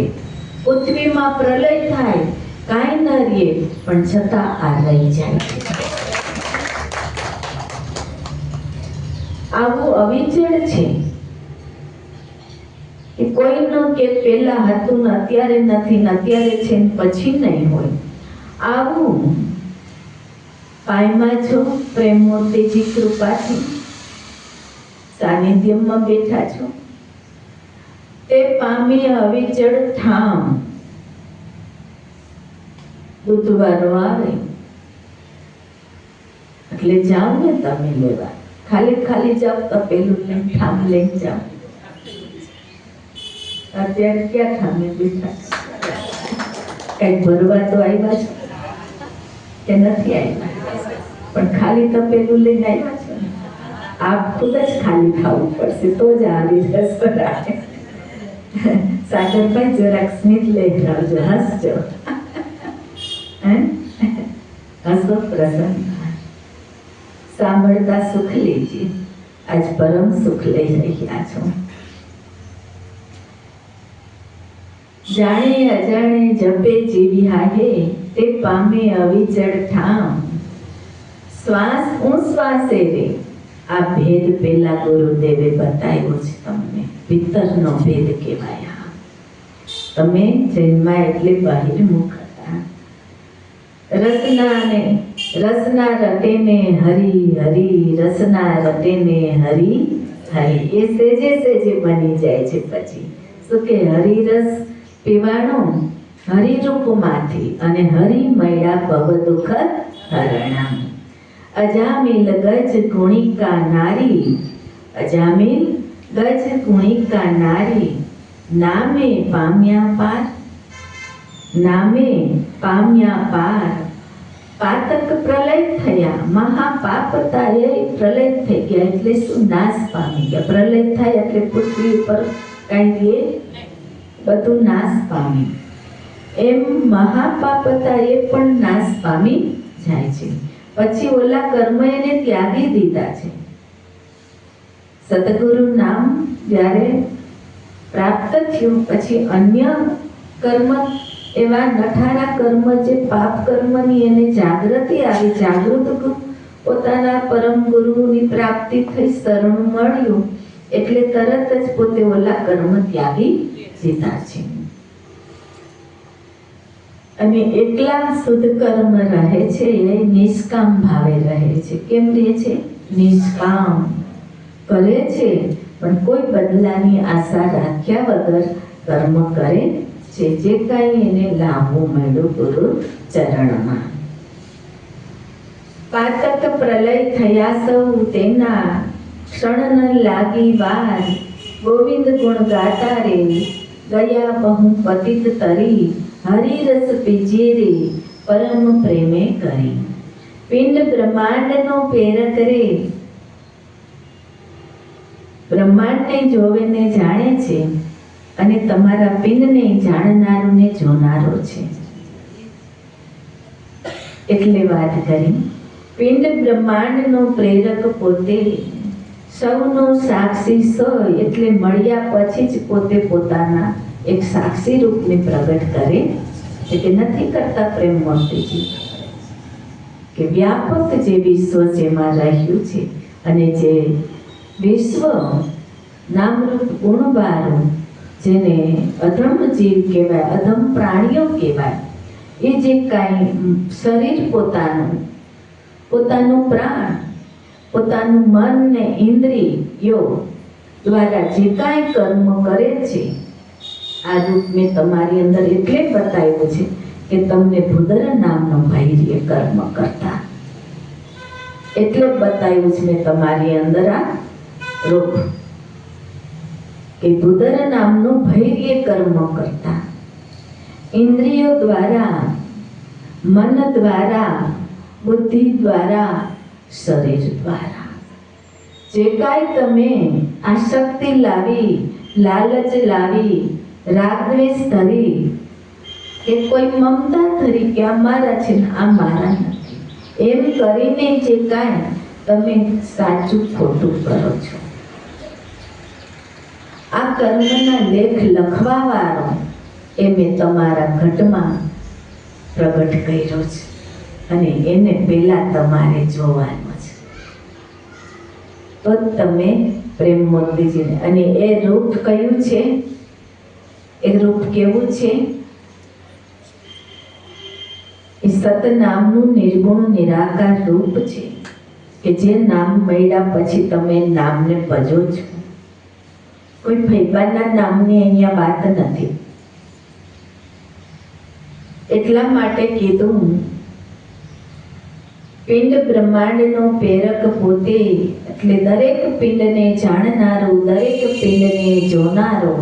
પૃથ્વીમાં પ્રલય થાય, કાંઈ ન રહે પણ છતાં આ રહી જાય છે. આવું અવિચળ છે કે કોઈનું કે પહેલા હતું ને અત્યારે નથી ને અત્યારે છે ને પછી નહીં હોય. આવું પાયમાં છો પ્રેમ મૂર્તિજી કૃપાથી સાનિધ્યમાં બેઠા છો તે પામી અવિચળ ઠામ. બુધવારો આવે એટલે જાઓ ને તમે લેવા. ખાલી જાઓ તો પેલું લઈને ઠામ લઈને જાઓ. અત્યારે ક્યાં ઠામે બેઠા? કઈ ભરવા તો આવ્યા છો કે નથી આવ્યા? પણ ખાલી તો પેલું લઈને આવ્યા છો. આપ ખુદ જ ખાલી થવું પડશે તો જ આવી રસ ભરાય. સાગરભાઈ જરાક સ્મિત લહેરાવજો, હસજો. હસો, પ્રસન્ન સાંભળતા સુખ લેજે. આજ પરમ સુખ લઈ રહ્યા છો. જાણે અજાણે જપે જીવી હાહે, તે પામે અવિચળ ઠામ. શ્વાસ શ્વાસે રે, આ ભેદ પેલા ગુરુદેવે બતાવ્યો છે તમને. પિત્તરનો ભેદ કહેવાય. તમે જન્મા એટલે બહિર્મુખ હતા. રસના રટેને હરી હરી, રસના રટેને હરી હરી. એ સેજે સેજે બની જાય છે. પછી શું કે હરિરસ પીવાનો હરિરૂપમાંથી, અને હરી મૈડા ભવ દુઃખ હરણા. અજામિલ ગજ ગુણિકા નારી, અજામિલ ગજ ગુણિકા નારી, નામે પામ્યા પાર, નામે પામ્યા પાર. પાતક પ્રલય થયા, મહાપાપ તારે પ્રલય થઈ ગયા. એટલે શું? નાશ પામી ગયા. પ્રલય થાય એટલે પૃથ્વી ઉપર કાંઈ બધું નાશ પામી. એમ મહાપાપતા એ પણ નાશ પામી જાય છે. પછી ઓલા કર્મ એને ત્યાગી દીધા છે. સદગુરુ નામ જ્યારે પ્રાપ્ત થયું પછી અન્ય કર્મ, એવા નઠારા કર્મ, જે પાપ કર્મની એને જાગૃતિ આવી, જાગૃત પોતાના પરમ ગુરુની પ્રાપ્તિ થઈ, શરણ મળ્યું એટલે તરત જ પોતે ઓલા કર્મ ત્યાગી દીધા છે. અને એકલા શુદ્ધ કર્મ રહે છે એ નિષ્કામ ભાવે રહે છે. કેમ રહે છે? નિષ્કામ કરે છે, પણ કોઈ બદલાની આશા રાખ્યા વગર કર્મ કરે છે. જે કાંઈ એને લાભો મળ્યો ગુરુ ચરણમાં. પાતક પ્રલય થયા સૌ તેના, ક્ષણ ન લાગી વાર. ગોવિંદ ગુણ ગાતા રે, ગયા બહુ પતિત તરી. હરિરસ પીજે રે, પરમ પ્રેમે કરી. પિંડ બ્રહ્માંડનો પ્રેરક રે, બ્રહ્માંડને જોવે ને જાણે છે, અને તમારા પિંડને જાણનારો ને જોનારો છે. એટલે વાત કરી. પિંડ બ્રહ્માંડનો પ્રેરક પોતે, સૌનો સાક્ષી સોય. એટલે મળ્યા પછી જ પોતે પોતાના એક સાક્ષી રૂપને પ્રગટ કરે છે. કે નથી કરતા પ્રેમમૂર્તિજી કે વ્યાપક જે વિશ્વ જેમાં રહ્યું છે, અને જે વિશ્વ નામરૂપ ગુણવાળું, જેને અધમ જીવ કહેવાય, અધમ પ્રાણીઓ કહેવાય, એ જે કાંઈ શરીર પોતાનું પ્રાણ, પોતાનું મન ને ઇન્દ્રિયો દ્વારા જે કાંઈ કર્મ કરે છે, આ રૂપ મેં તમારી અંદર એટલે બતાવ્યું છે કે તમને ભૂદર નામનો ભૈર્ય કર્મ કરતા. એટલે બતાવ્યું છે મેં તમારી અંદર આ રૂપ, કે ભૂદર નામનું ભૈર્ય કર્મ કરતા. ઇન્દ્રિયો દ્વારા, મન દ્વારા, બુદ્ધિ દ્વારા, શરીર દ્વારા જે કાંઈ તમે આસક્તિ લાવી, લાલચ લાવી, રાગદ્વેષ ધરી, કે કોઈ મમતા ધરી કે આ મારા છે ને આ મારા નથી, એમ કરીને જે કાંઈ તમે સાચું ખોટું કરો છો, આ કર્મના લેખ લખવા વાળો એ મેં તમારા ઘટમાં પ્રગટ કર્યો છે. અને એને પહેલા તમારે જોવાનો છે, તો તમે પ્રેમમૂર્તિજીને. અને એ રૂપ કયું છે? એ રૂપ કેવું છે? એ સતનામનું નિર્ગુણ નિરાકાર રૂપ છે, કે જે નામ મળ્યા પછી તમે નામને ભજો છો. કોઈ ફૈબાના નામની અહીંયા વાત નથી. એટલા માટે કીધું, પિંડ બ્રહ્માંડનો પ્રેરક પોતે, એટલે દરેક પિંડને જાણનારો, દરેક પિંડને જોનારો,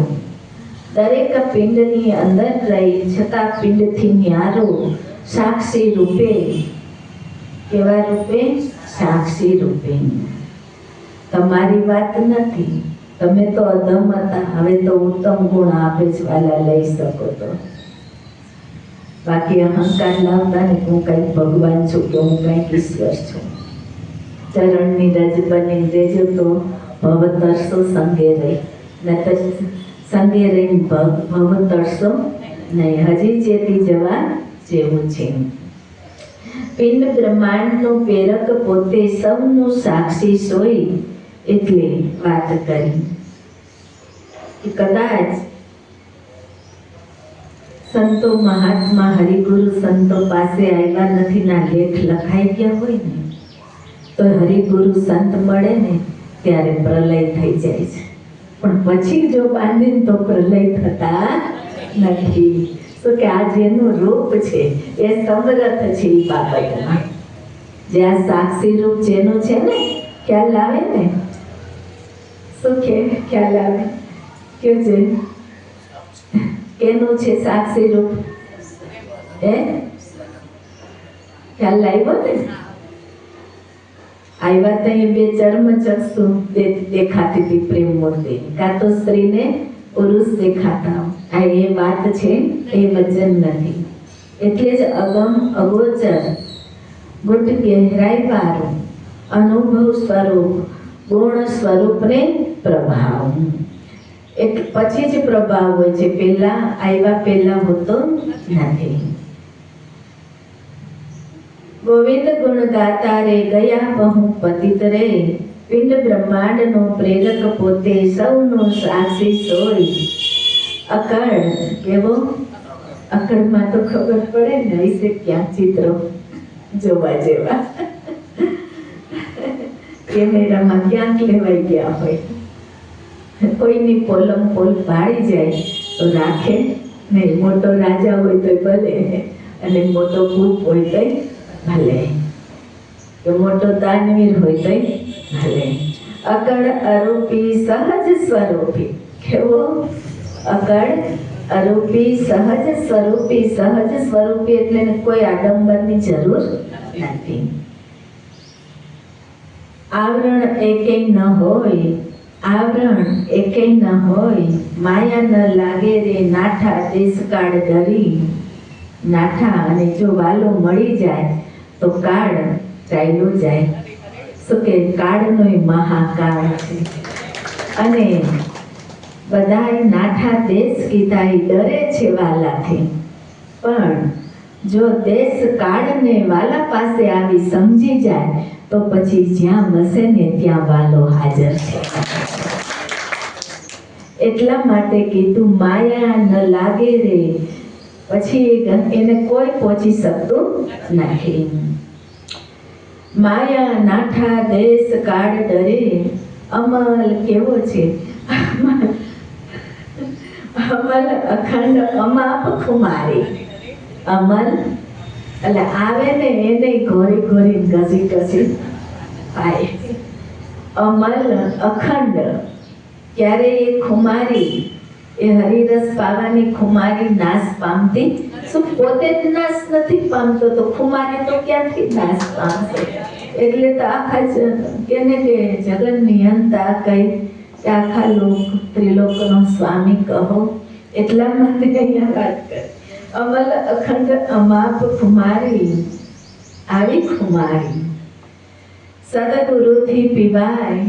દરેક પિંડની અંદર રહી છતાં પિંડથી ન્યારો, સાક્ષી રૂપે. કેવા રૂપે? સાક્ષી રૂપે. તમારી વાત નથી. તમે તો અધમ હતા, હવે તો ઉત્તમ ગુણ આપે જ વાલા લઈ શકો તો. બાકી અહંકાર લાવતા ને હું કઈક ભગવાન છું કે હું કઈક ઈશ્વર છું. ચરણની રજ બની રેજો તો ભવ તરસો સંગે રહી, ન તો સંગે રહી ભવ તરસો નહીં. હજી ચેતી જવા જેવું છે. પિંડ બ્રહ્માંડનો પ્રેરક પોતે સૌનું સાક્ષી સોઈ, એટલે વાત કરી કે કદાચ સંતો મહાત્મા હરિગુરુ સંતો પાસે આવ્યા નથી ના લેખ લખાઈ ગયા હોય ને, તો હરિગુરુ સંત મળે ને ત્યારે પ્રલય થઈ જાય છે. પણ પછી જો બાંધીને તો પ્રલય થતા નથી. તો કે આ જેનું રૂપ છે એ સમરથ છે. એ બાબતમાં જ્યાં સાક્ષી રૂપ જેનું છે ને, ખ્યાલ આવે ને, શું ખ્યાલ આવે કે છે કેનું છે સાક્ષી રૂપ? ખ્યાલ આવ્યો ને? આવ્યા તો એ બે ચર્મ ચક્ષુ દેખાતી હતી પ્રેમ મૂર્તિ, કાં તો સ્ત્રીને પુરુષ દેખાતા. આ એ વાત છે, એ વચન નથી. એટલે જ અગમ અગોચર ગુટ ગહેરાઈ વાળું અનુભવ સ્વરૂપ ગુણ સ્વરૂપને પ્રભાવ. એક પછી જ પ્રભાવ હોય છે, પહેલા આવ્યા પહેલા હોતો નથી. ગોવિંદ ગુણ ગાતા રે ગયા બહુ પતિત રે, પિંડ બ્રહ્માંડનો પ્રેરક પોતે સૌનો સાક્ષી સોઈ. અકળ કેવો? અકળમાં તો ખબર પડે ને, ऐसे ક્યાં ચિત્રો જોવા જેવા કેમેરામાં ક્યાંક લેવાઈ ગયા હોય. કોઈની પોલમ પોલ પાડી જાય તો રાખે નહીં. મોટો રાજા હોય તો ભલે, અને મોટો ભૂપ હોય તો ભલે, કે મોટો દાનવીર હોય તો ભલે. અકળ અરૂપી સહજ સ્વરૂપી. કેવો? અકળ અરૂપી સહજ સ્વરૂપી. સહજ સ્વરૂપી એટલે કોઈ આડંબરની જરૂર નથી. આવરણ એકેય ન હોય, આવરણ એકેય ન હોય, માયા ન લાગે રે નાઠા દેશકાળ ધરી. નાઠા અને જો વાલો મળી જાય તો કાળ ચાલ્યો જાય. શું કે કાળનો મહાકાળ છે. અને બધાય નાઠા દેશ કીધા ડરે છે વાલાથી, પણ જો દેશ કાળને વાલા પાસે આવી સમજી જાય તો પછી જ્યાં વસે ને ત્યાં વાલો હાજર છે. એટલા માટે કીધું માયા ન લાગે રે, પછી એને કોઈ પહોંચી શકતું નથી. માયા નાઠા દેશ કાળ ડરે. અમલ કેવો છે? અમલ અખંડ અમાપ ખુમારી. અમલ એટલે આવે ને એને ઘોરી ઘોરી ઘસી ઘસી પાય. અમલ અખંડ. ક્યારે એ ખુમારી, એ હરિરસ પાવાની ખુમારી નાશ પામતી? શું પોતે જ નાશ નથી પામતો તો ખુમારી તો ક્યાંથી નાશ પામશે? એટલે તો આખા કેને કે જગન નિયંતા કઈ આખા લોક ત્રિલોકનો સ્વામી કહો. એટલા માટે અહીંયા વાત કરી. અમલ અખંડ અમાપ ખુમારી. આવી ખુમારી સદગુરુથી પીવાય.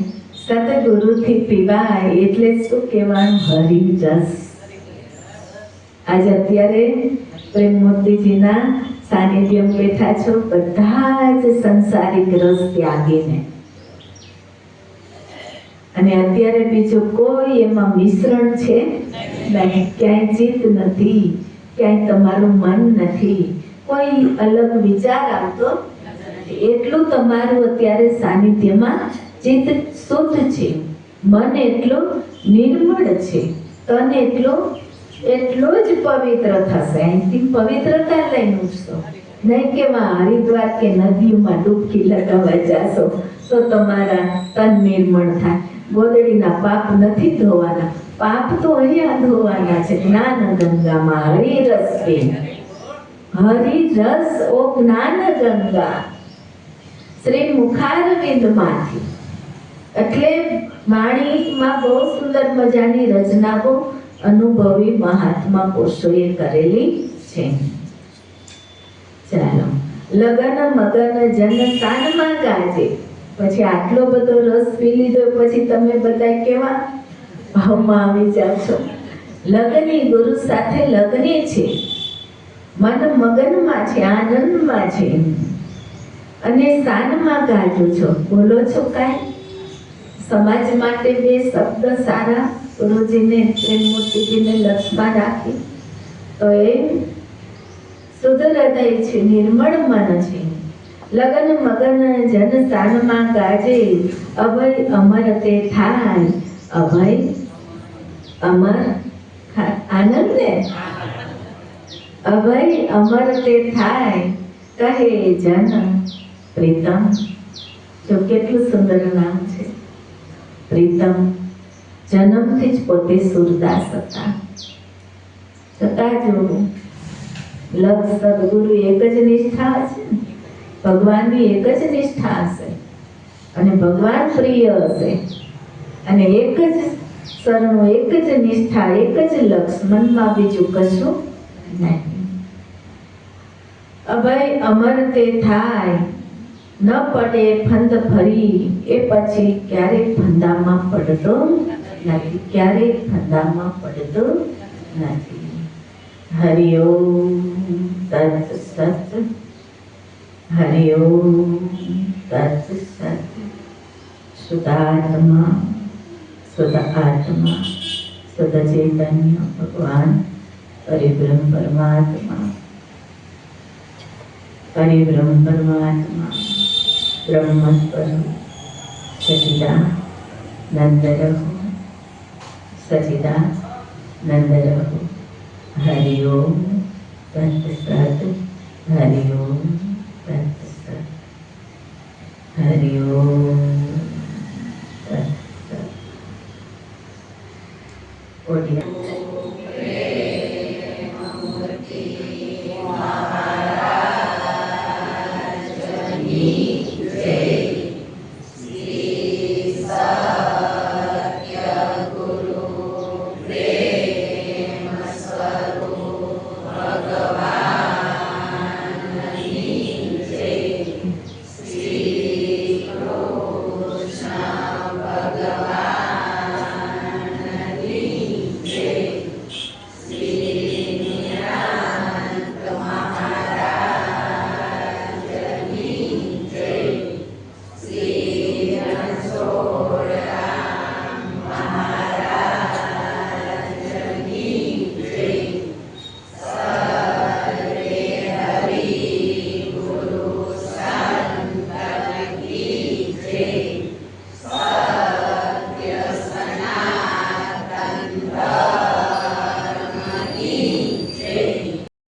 સદગુરુથી પીવાય એટલે શું કહેવાનું? હરિરસ. આજે અત્યારે પ્રેમમૂર્તિજીના સાનિધ્યમાં બેઠા છો, બધા જ સંસારિક રસ ત્યાગીને, અને અત્યારે બીજું કોઈ એમાં મિશ્રણ છે નહીં. ક્યાંય ચિત્ત નથી, ક્યાંય તમારું મન નથી, કોઈ અલગ વિચાર આવતો નથી. એટલું તમારું અત્યારે સાનિધ્યમાં ચિત્ત શુદ્ધ છે, મન એટલું નિર્મળ છે, તન એટલો જ પવિત્ર થશે. અહીંથી પવિત્રતા લઈને ઉઠશો, નહીં કે હરિદ્વાર કે નદીઓમાં ડૂબકી લગાવવા જાશો તો તમારા તન નિર્મળ થાય. ગોદડીના પાપ નથી ધોવાના, પાપ તો અહીંયા ધોવાના છે. જ્ઞાન ગંગામાં હરિરસ પી. હરિરસ ઓ જ્ઞાન ગંગા શ્રી મુખારવિંદમાંથી. એટલે વાણીમાં બહુ સુંદર મજાની રચનાઓ અનુભવી મહાત્મા પુરુષોએ કરેલી છે. ચાલો, લગન મગન જન તાનમાં ગાજે. પછી આટલો બધો રસ પી લીધો પછી તમે બધા કેવા ભાવમાં આવી જાવ છો. લગની ગુરુ સાથે લગને છે, મન મગનમાં છે, આનંદમાં છે, અને સાનમાં ગાજો છો. બોલો છો કાંઈ? સમાજ માટે બે શબ્દ સારા ગુરુજીને પ્રેમમૂર્તિજીને લક્ષમાં રાખી તો એ શુદ્ધ હૃદય છે, નિર્મળ મન છે. લગન મગન જન સાનમાં ગાજે, અભય અમર તે થાય. અભય અમર આનંદ ને, અભય અમર તે થાય, કહે જન પ્રીતમ. જો કેટલું સુંદર નામ છે, પ્રીતમ. જન્મથી જ પોતે સુરદાસ હતા, છતાં જો લક્ષ સદગુરુ એક જ નિષ્ઠા હશે, ભગવાનની એક જ નિષ્ઠા હશે, અને ભગવાન પ્રિય હશે, અને એક જ શરણો, એક જ નિષ્ઠા, એક જ લક્ષ, મનમાં બીજું કશું નહીં. અભય અમર તે થાય, ન પડે ફંદ ફરી. એ પછી ક્યારેય ફંદામાં પડતો નથી, ક્યારેય ફંદામાં પડતો નથી. હરિ ઓમ તત્ સત. હરિ ઓમ તત્ સત. શુદ્ધાત્મા, શુદ્ધ આત્મા, શુદ્ધ ચૈતન્ય ભગવાન પરિબ્રહ્મ પરમાત્મા, પરિબ્રહ્મ પરમાત્મા બ્રહ્મ સ્વરૂપ સચિદાનંદ રહો, સચિદાનંદ રહો. હરિ ઓમ તત્ સત. હરિ ઓમ તત્ સત. હરિ ઓમ તત્ સત. ઓડિયા